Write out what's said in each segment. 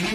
My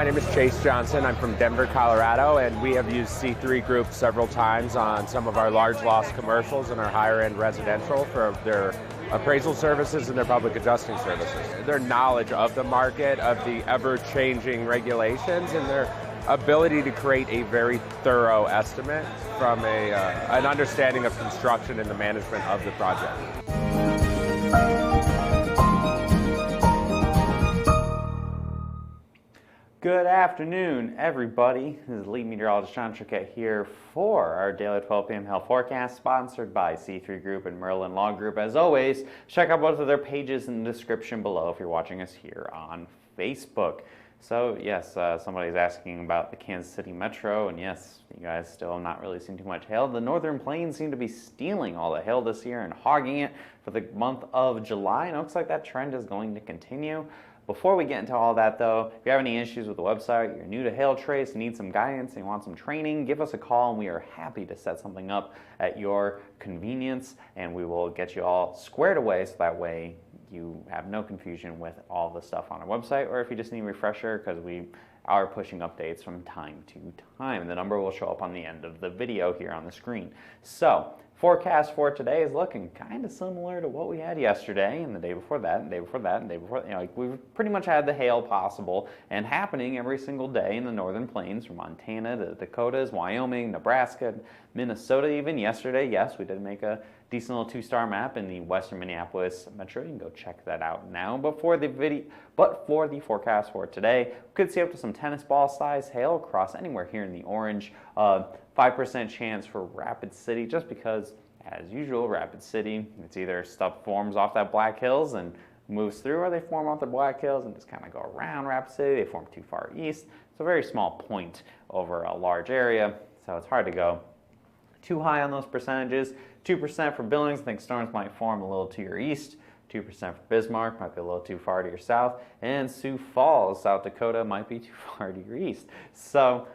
name is Chase Johnson. I'm from Denver, Colorado, and we have used C3 Group several times on some of our large loss commercials and our higher end residential for their appraisal services and their public adjusting services. Their knowledge of the market, of the ever-changing regulations, and their ability to create a very thorough estimate from an understanding of construction and the management of the project. Good afternoon, everybody. This is lead meteorologist John Triquette here for our daily 12 p.m. hail forecast, sponsored by C3 Group and Merlin Law Group. As always, check out both of their pages in the description below if you're watching us here on Facebook. So yes, somebody's asking about the Kansas City Metro, and yes, you guys still have not really seen too much hail. The Northern Plains seem to be stealing all the hail this year and hogging it for the month of July, and it looks like that trend is going to continue. Before we get into all that though, if you have any issues with the website, you're new to Hail Trace, need some guidance, and you want some training, give us a call and we are happy to set something up at your convenience, and we will get you all squared away so that way you have no confusion with all the stuff on our website, or if you just need a refresher, because we are pushing updates from time to time. The number will show up on the end of the video here on the screen. So, forecast for today is looking kind of similar to what we had yesterday and the day before that and the day before that and the day before that. You know, like we've pretty much had the hail possible and happening every single day in the Northern Plains, from Montana to the Dakotas, Wyoming, Nebraska, Minnesota even. Yesterday, yes, we did make a decent little two-star map in the Western Minneapolis Metro. You can go check that out now. But for the forecast for today, we could see up to some tennis ball size hail across anywhere here in the orange. 5% chance for Rapid City, just because, as usual, Rapid City, it's either stuff forms off that Black Hills and moves through, or they form off the Black Hills and just kind of go around Rapid City. They form too far east. It's a very small point over a large area, so it's hard to go too high on those percentages. 2% for Billings. I think storms might form a little to your east. 2% for Bismarck, might be a little too far to your south. And Sioux Falls, South Dakota, might be too far to your east. So,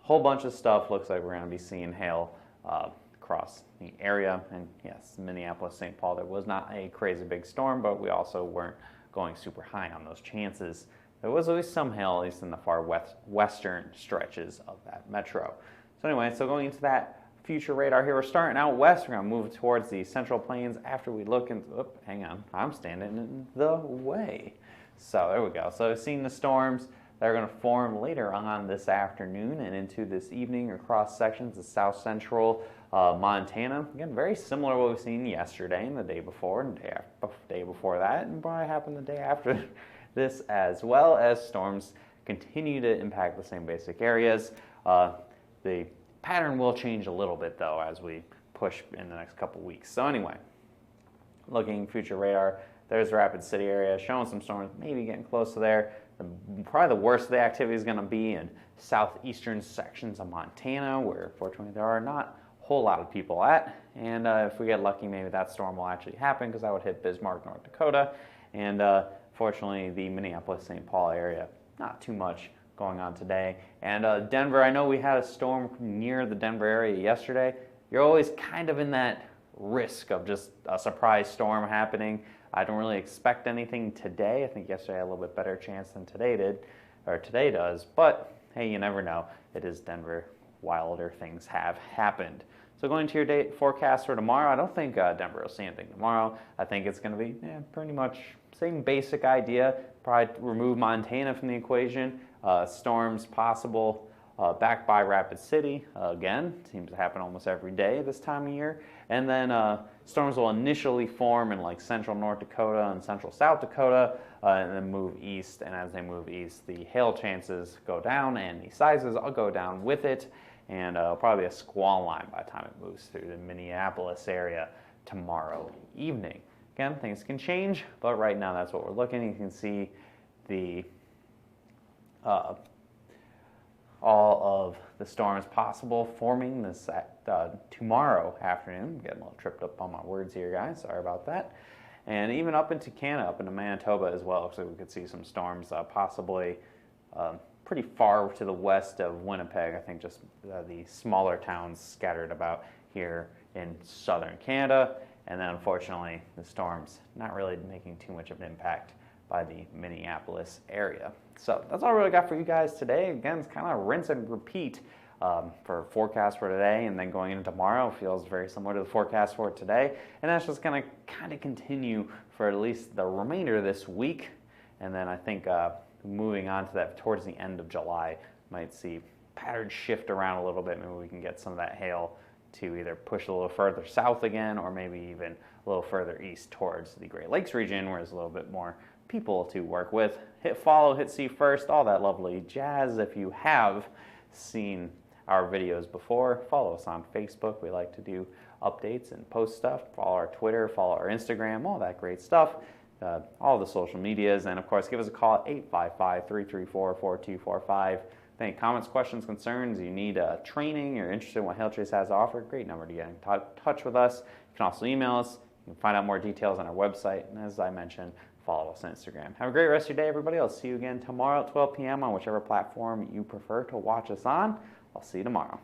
whole bunch of stuff. Looks like we're going to be seeing hail across the area. And yes, Minneapolis, St. Paul, there was not a crazy big storm, but we also weren't going super high on those chances. There was always some hail, at least in the far western stretches of that metro. So anyway, so going into that future radar here, we're starting out west. We're going to move towards the Central Plains after we look into, hang on, I'm standing in the way. So there we go. So seeing the storms that are going to form later on this afternoon and into this evening across sections of south central Montana. Again, very similar to what we've seen yesterday and the day before and the day before that, and probably happened the day after this, as well as storms continue to impact the same basic areas. The pattern will change a little bit though as we push in the next couple weeks. So anyway, looking future radar, there's the Rapid City area showing some storms maybe getting close to there. Probably the worst of the activity is going to be in southeastern sections of Montana, where fortunately there are not a whole lot of people at. And if we get lucky, maybe that storm will actually happen, because that would hit Bismarck, North Dakota. And fortunately, the Minneapolis-St. Paul area, not too much going on today. And Denver, I know we had a storm near the Denver area yesterday. You're always kind of in that risk of just a surprise storm happening. I don't really expect anything today. I think yesterday had a little bit better chance than today did, or today does. But hey, you never know. It is Denver. Wilder things have happened. So going to your day forecast for tomorrow, I don't think Denver will see anything tomorrow. I think it's going to be pretty much same basic idea. Probably remove Montana from the equation. Storms possible back by Rapid City. Again, seems to happen almost every day this time of year. And then storms will initially form in like central North Dakota and central South Dakota and then move east. And as they move east, the hail chances go down and the sizes all go down with it. And probably a squall line by the time it moves through the Minneapolis area tomorrow evening. Again, things can change, but right now that's what we're looking. You can see the all of the storms possible forming this tomorrow afternoon. I'm getting a little tripped up on my words here, guys. Sorry about that. And even up into Canada, up into Manitoba as well, so we could see some storms possibly pretty far to the west of Winnipeg. I think just the smaller towns scattered about here in southern Canada. And then unfortunately, the storms not really making too much of an impact by the Minneapolis area. So that's all I really got for you guys today. Again, it's kind of rinse and repeat for forecast for today, and then going into tomorrow feels very similar to the forecast for today. And that's just going to kind of continue for at least the remainder of this week. And then I think moving on to that towards the end of July, might see patterns shift around a little bit. Maybe we can get some of that hail to either push a little further south again, or maybe even a little further east towards the Great Lakes region, where there's a little bit more people to work with. Hit follow, hit see first, all that lovely jazz. If you have seen our videos before, follow us on Facebook. We like to do updates and post stuff. Follow our Twitter, follow our Instagram, all that great stuff. All the social medias, and of course give us a call at 855-334-4245. Any comments, questions, concerns, you need training, you're interested in what Hailtrace has to offer, great number to get in touch with us. You can also email us. You can find out more details on our website, and as I mentioned, follow us on Instagram. Have a great rest of your day, everybody. I'll see you again tomorrow at 12 p.m. on whichever platform you prefer to watch us on. I'll see you tomorrow.